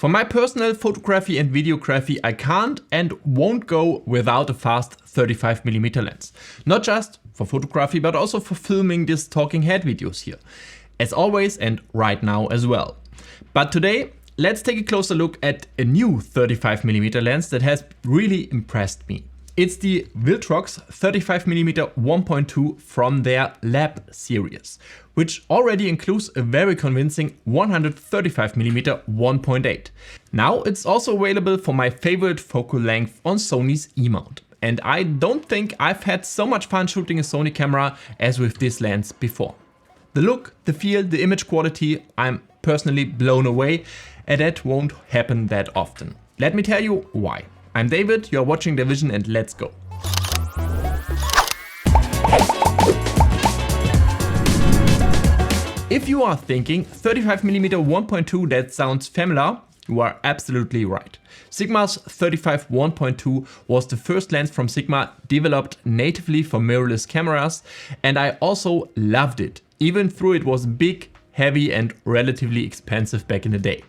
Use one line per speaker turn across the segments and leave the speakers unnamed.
For my personal photography and videography, I can't and won't go without a fast 35mm lens. Not just for photography, but also for filming these talking head videos here. As always and right now as well. But today, let's take a closer look at a new 35mm lens that has really impressed me. It's the Viltrox 35mm 1.2 from their Lab series, which already includes a very convincing 135mm 1.8. Now it's also available for my favorite focal length on Sony's E-mount. And I don't think I've had so much fun shooting a Sony camera as with this lens before. The look, the feel, the image quality, I'm personally blown away, and that won't happen that often. Let me tell you why. I'm David, you're watching DAVISION, and let's go. If you are thinking 35mm 1.2, that sounds familiar, you are absolutely right. Sigma's 35 1.2 was the first lens from Sigma developed natively for mirrorless cameras, and I also loved it, even though it was big, heavy and relatively expensive back in the day.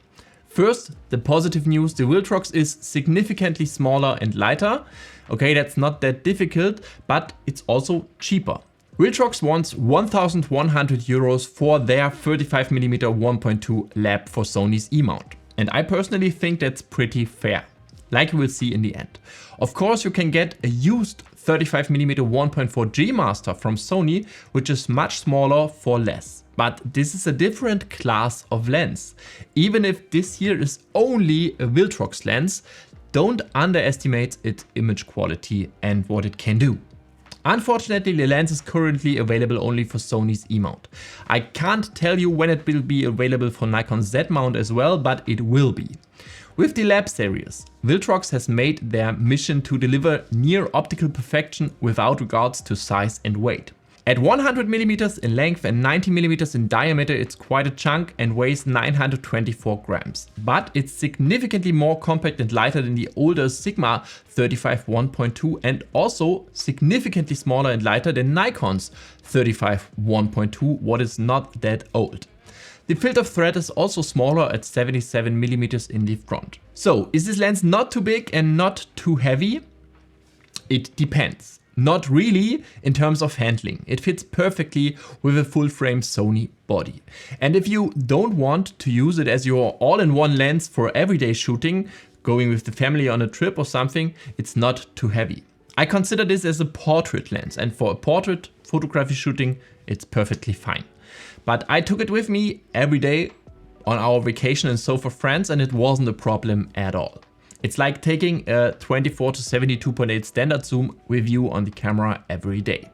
First, the positive news, the Viltrox is significantly smaller and lighter. Okay, that's not that difficult, but it's also cheaper. Viltrox wants 1,100 euros for their 35mm 1.2 lab for Sony's E-mount. And I personally think that's pretty fair, like you will see in the end. Of course, you can get a used 35mm 1.4 G Master from Sony, which is much smaller for less. But this is a different class of lens. Even if this here is only a Viltrox lens, don't underestimate its image quality and what it can do. Unfortunately, the lens is currently available only for Sony's E-mount. I can't tell you when it will be available for Nikon's Z-mount as well, but it will be. With the Lab series, Viltrox has made their mission to deliver near optical perfection without regards to size and weight. At 100mm in length and 90mm in diameter, it's quite a chunk and weighs 924 grams. But it's significantly more compact and lighter than the older Sigma 35 1.2 and also significantly smaller and lighter than Nikon's 35 1.2, what is not that old. The filter thread is also smaller at 77mm in the front. So, is this lens not too big and not too heavy? It depends. Not really in terms of handling. It fits perfectly with a full frame Sony body. And if you don't want to use it as your all-in-one lens for everyday shooting, going with the family on a trip or something, it's not too heavy. I consider this as a portrait lens, and for a portrait photography shooting, it's perfectly fine. But I took it with me every day on our vacation and so for friends, and it wasn't a problem at all. It's like taking a 24 to 72.8 standard zoom with you on the camera every day.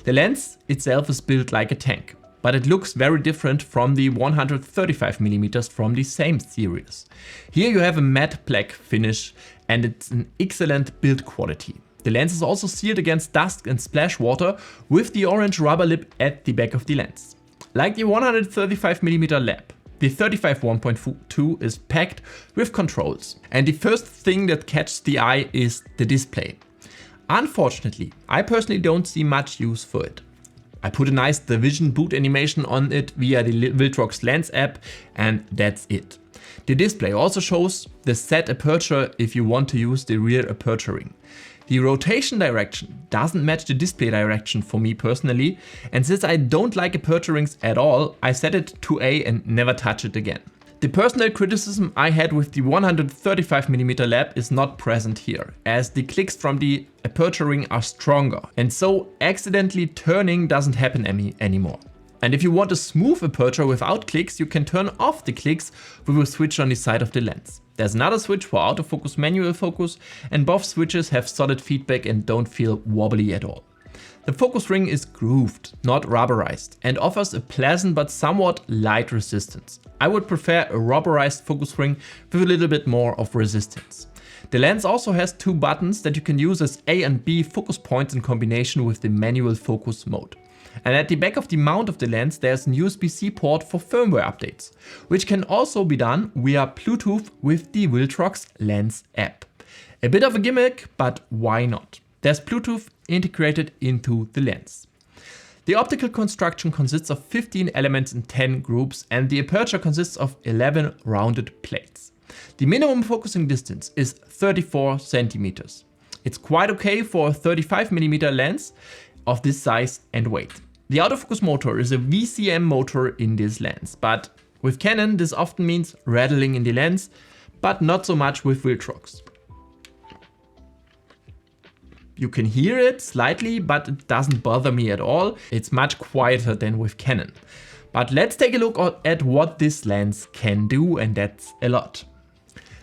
The lens itself is built like a tank, but it looks very different from the 135mm from the same series. Here you have a matte black finish and it's an excellent build quality. The lens is also sealed against dust and splash water with the orange rubber lip at the back of the lens. Like the 135mm lab, the 35 1.2 is packed with controls, and the first thing that catches the eye is the display. Unfortunately, I personally don't see much use for it. I put a nice DAVISION boot animation on it via the Viltrox Lens app, and that's it. The display also shows the set aperture if you want to use the rear aperturing. The rotation direction doesn't match the display direction for me personally, and since I don't like aperturings at all, I set it to A and never touch it again. The personal criticism I had with the 135mm lab is not present here, as the clicks from the aperturing are stronger, and so accidentally turning doesn't happen anymore. And if you want a smooth aperture without clicks, you can turn off the clicks with a switch on the side of the lens. There's another switch for autofocus, manual focus, and both switches have solid feedback and don't feel wobbly at all. The focus ring is grooved, not rubberized, and offers a pleasant but somewhat light resistance. I would prefer a rubberized focus ring with a little bit more of resistance. The lens also has two buttons that you can use as A and B focus points in combination with the manual focus mode. And at the back of the mount of the lens there's an USB-C port for firmware updates, which can also be done via Bluetooth with the Viltrox Lens app. A bit of a gimmick, but why not? There's Bluetooth integrated into the lens. The optical construction consists of 15 elements in 10 groups, and the aperture consists of 11 rounded plates. The minimum focusing distance is 34 centimeters. It's quite okay for a 35mm lens of this size and weight. The autofocus motor is a VCM motor in this lens, but with Canon this often means rattling in the lens, but not so much with Viltrox. You can hear it slightly, but it doesn't bother me at all. It's much quieter than with Canon. But let's take a look at what this lens can do, and that's a lot.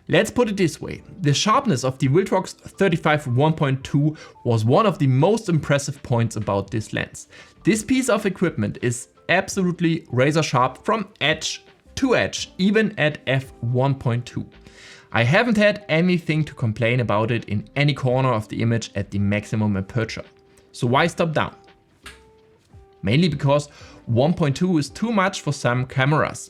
Let's put it this way. The sharpness of the Viltrox 35 1.2 was one of the most impressive points about this lens. This piece of equipment is absolutely razor sharp from edge to edge, even at f1.2. I haven't had anything to complain about it in any corner of the image at the maximum aperture. So why stop down? Mainly because 1.2 is too much for some cameras.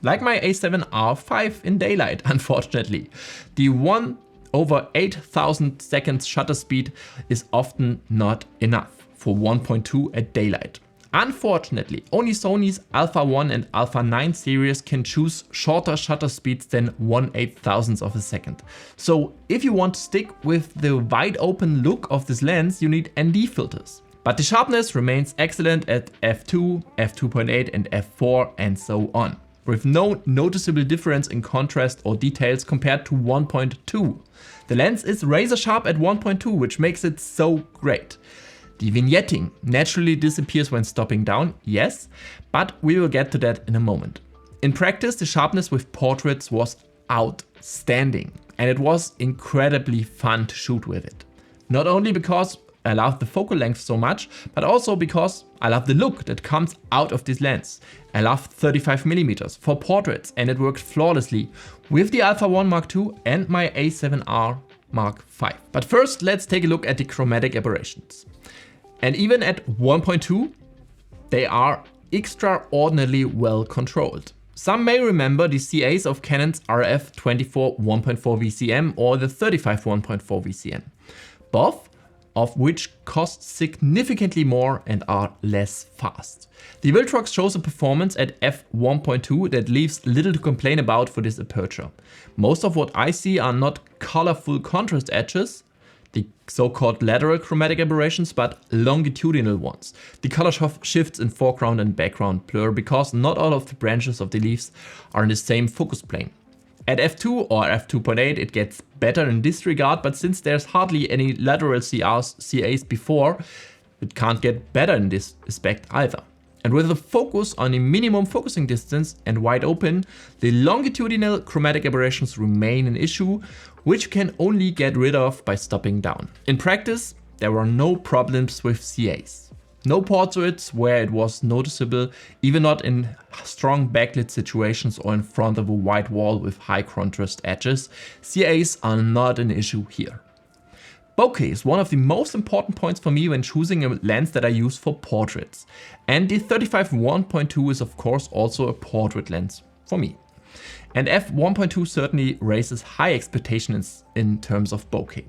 Like my A7R5 in daylight, unfortunately. The 1/8000 seconds shutter speed is often not enough for 1.2 at daylight. Unfortunately, only Sony's Alpha 1 and Alpha 9 series can choose shorter shutter speeds than 1/8000th of a second. So if you want to stick with the wide open look of this lens, you need ND filters. But the sharpness remains excellent at f2, f2.8 and f4 and so on, with no noticeable difference in contrast or details compared to 1.2. The lens is razor sharp at 1.2, which makes it so great. The vignetting naturally disappears when stopping down, yes, but we will get to that in a moment. In practice, the sharpness with portraits was outstanding, and it was incredibly fun to shoot with it. Not only because I love the focal length so much, but also because I love the look that comes out of this lens. I love 35mm for portraits, and it worked flawlessly with the Alpha 1 Mark II and my A7R Mark V. But first, let's take a look at the chromatic aberrations. And even at 1.2, they are extraordinarily well controlled. Some may remember the CAs of Canon's RF24 1.4 VCM or the 35 1.4 VCM. Both of which cost significantly more and are less fast. The Viltrox shows a performance at f1.2 that leaves little to complain about for this aperture. Most of what I see are not colorful contrast edges, the so-called lateral chromatic aberrations, but longitudinal ones. The color shifts in foreground and background blur because not all of the branches of the leaves are in the same focus plane. At f2 or f2.8 it gets better in this regard, but since there's hardly any lateral CAs before, it can't get better in this aspect either. And with a focus on a minimum focusing distance and wide open, the longitudinal chromatic aberrations remain an issue, which you can only get rid of by stopping down. In practice, there were no problems with CAs. No portraits where it was noticeable, even not in strong backlit situations or in front of a white wall with high contrast edges. CAs are not an issue here. Bokeh is one of the most important points for me when choosing a lens that I use for portraits. And the 35 1.2 is of course also a portrait lens for me. And f1.2 certainly raises high expectations in terms of bokeh.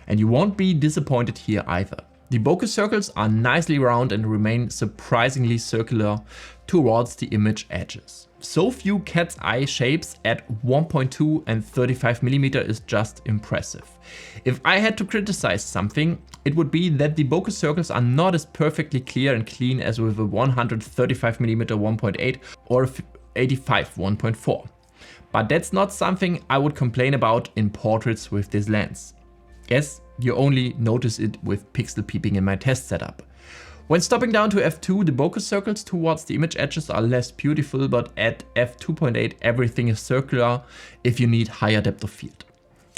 And you won't be disappointed here either. The bokeh circles are nicely round and remain surprisingly circular towards the image edges. So few cat's eye shapes at 1.2 and 35mm is just impressive. If I had to criticize something, it would be that the bokeh circles are not as perfectly clear and clean as with a 135mm 1.8 or 85 1.4. But that's not something I would complain about in portraits with this lens. Yes, you only notice it with pixel peeping in my test setup. When stopping down to f2, the bokeh circles towards the image edges are less beautiful, but at f2.8 everything is circular if you need higher depth of field.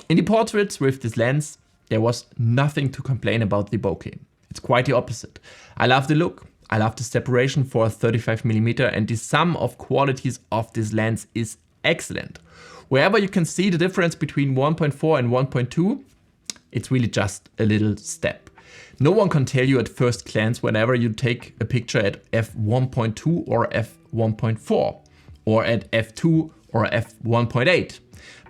In the portraits with this lens, there was nothing to complain about the bokeh. It's quite the opposite. I love the look, I love the separation for a 35mm, and the sum of qualities of this lens is excellent. Wherever you can see the difference between 1.4 and 1.2, it's really just a little step. No one can tell you at first glance whenever you take a picture at f1.2 or f1.4 or at f2 or f1.8.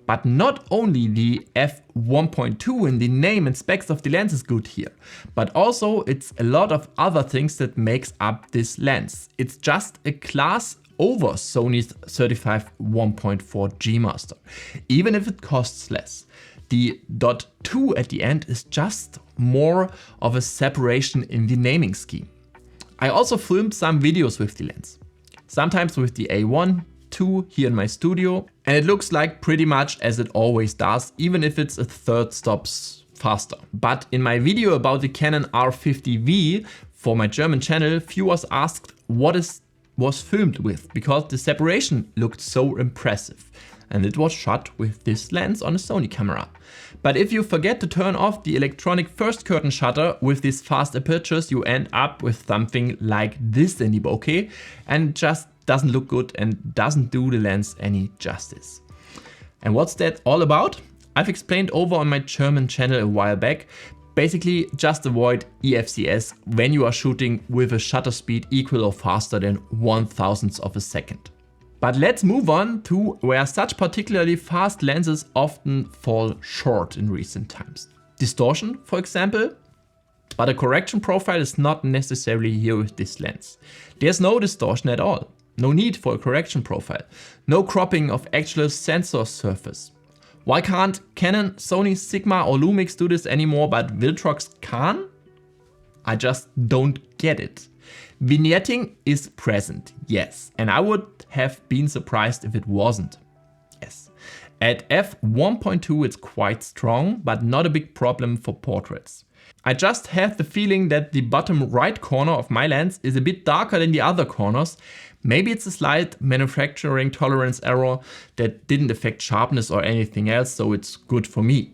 But not only the f1.2 in the name and specs of the lens is good here, but also it's a lot of other things that makes up this lens. It's just a class over Sony's 35 1.4 G Master, even if it costs less. The .2 at the end is just more of a separation in the naming scheme. I also filmed some videos with the lens, sometimes with the A1 II here in my studio, and it looks like pretty much as it always does, even if it's a third stops faster. But in my video about the Canon R50V for my German channel, viewers asked what it was filmed with, because the separation looked so impressive. And it was shot with this lens on a Sony camera. But if you forget to turn off the electronic first curtain shutter with these fast apertures, you end up with something like this in the bokeh, and just doesn't look good and doesn't do the lens any justice. And what's that all about? I've explained over on my German channel a while back. Basically, just avoid EFCS when you are shooting with a shutter speed equal or faster than 1/1000th of a second. But let's move on to where such particularly fast lenses often fall short in recent times. Distortion, for example, but a correction profile is not necessarily here with this lens. There's no distortion at all. No need for a correction profile. No cropping of actual sensor surface. Why can't Canon, Sony, Sigma or Lumix do this anymore, but Viltrox can? I just don't get it. Vignetting is present, yes, and I would have been surprised if it wasn't. Yes. At f1.2 it's quite strong, but not a big problem for portraits. I just have the feeling that the bottom right corner of my lens is a bit darker than the other corners. Maybe it's a slight manufacturing tolerance error that didn't affect sharpness or anything else, so it's good for me.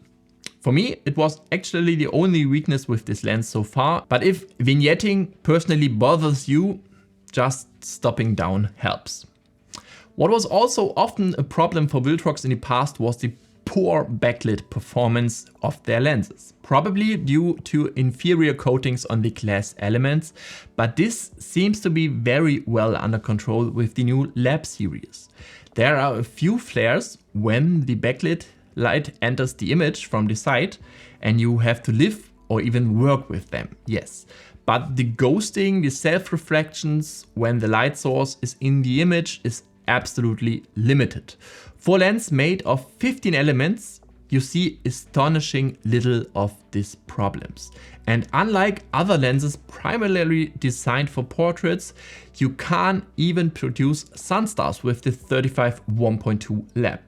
For me, it was actually the only weakness with this lens so far, but if vignetting personally bothers you, just stopping down helps. What was also often a problem for Viltrox in the past was the poor backlit performance of their lenses, probably due to inferior coatings on the glass elements, but this seems to be very well under control with the new Lab series. There are a few flares when the backlit light enters the image from the side and you have to live or even work with them, yes. But the ghosting, the self-reflections when the light source is in the image is absolutely limited. For a lens made of 15 elements, you see astonishing little of these problems. And unlike other lenses primarily designed for portraits, you can't even produce sunstars with the 35 1.2 Lab.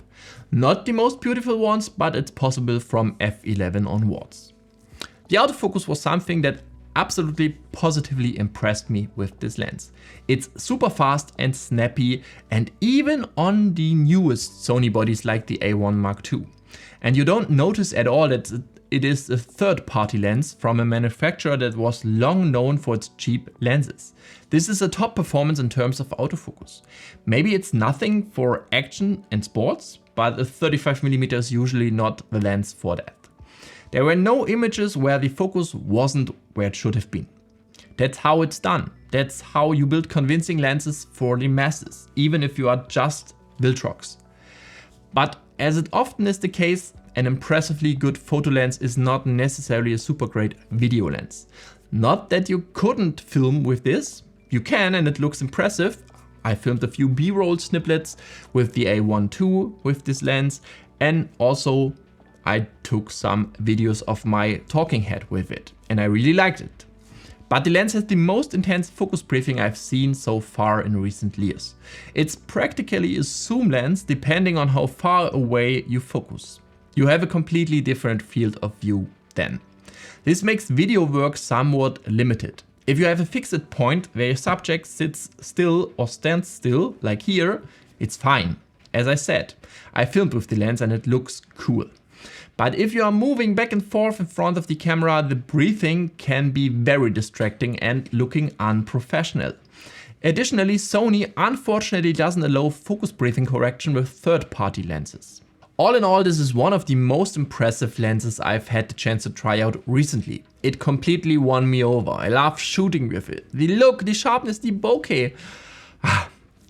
Not the most beautiful ones, but it's possible from f11 onwards. The autofocus was something that absolutely positively impressed me with this lens. It's super fast and snappy, and even on the newest Sony bodies like the A1 Mark II. And you don't notice at all that it is a third-party lens from a manufacturer that was long known for its cheap lenses. This is a top performance in terms of autofocus. Maybe it's nothing for action and sports, but a 35mm is usually not the lens for that. There were no images where the focus wasn't where it should have been. That's how it's done. That's how you build convincing lenses for the masses, even if you are just Viltrox. But as it often is the case, an impressively good photo lens is not necessarily a super great video lens. Not that you couldn't film with this, you can and it looks impressive. I filmed a few B-roll snippets with the A1 II with this lens, and also I took some videos of my talking head with it and I really liked it. But the lens has the most intense focus briefing I've seen so far in recent years. It's practically a zoom lens depending on how far away you focus. You have a completely different field of view then. This makes video work somewhat limited. If you have a fixed point where your subject sits still or stands still, like here, it's fine. As I said, I filmed with the lens and it looks cool. But if you are moving back and forth in front of the camera, the breathing can be very distracting and looking unprofessional. Additionally, Sony unfortunately doesn't allow focus breathing correction with third-party lenses. All in all, this is one of the most impressive lenses I've had the chance to try out recently. It completely won me over. I love shooting with it. The look, the sharpness, the bokeh.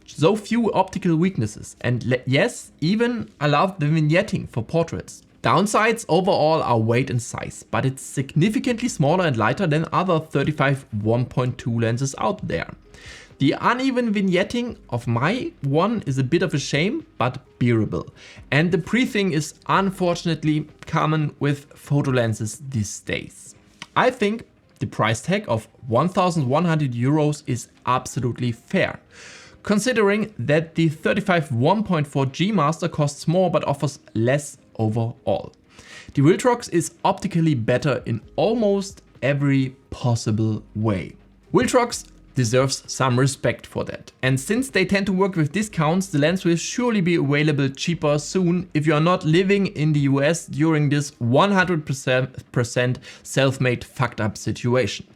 So few optical weaknesses. And yes, even I love the vignetting for portraits. Downsides overall are weight and size, but it's significantly smaller and lighter than other 35 1.2 lenses out there. The uneven vignetting of my one is a bit of a shame, but bearable. And the breathing is unfortunately common with photo lenses these days. I think the price tag of 1,100 euros is absolutely fair, considering that the 35 1.4 G Master costs more but offers less overall. The Viltrox is optically better in almost every possible way. Viltrox deserves some respect for that. And since they tend to work with discounts, the lens will surely be available cheaper soon if you are not living in the US during this 100% self-made fucked up situation.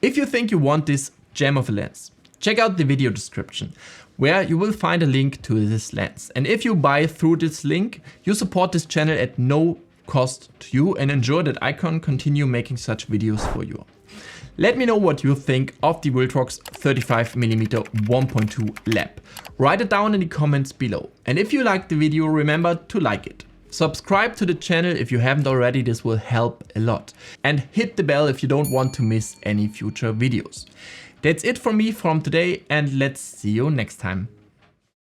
If you think you want this gem of a lens, check out the video description, where you will find a link to this lens. And if you buy through this link, you support this channel at no cost to you and ensure that I can continue making such videos for you. Let me know what you think of the Viltrox 35mm 1.2 lab. Write it down in the comments below. And if you liked the video, remember to like it. Subscribe to the channel if you haven't already, this will help a lot. And hit the bell if you don't want to miss any future videos. That's it from me from today, and let's see you next time.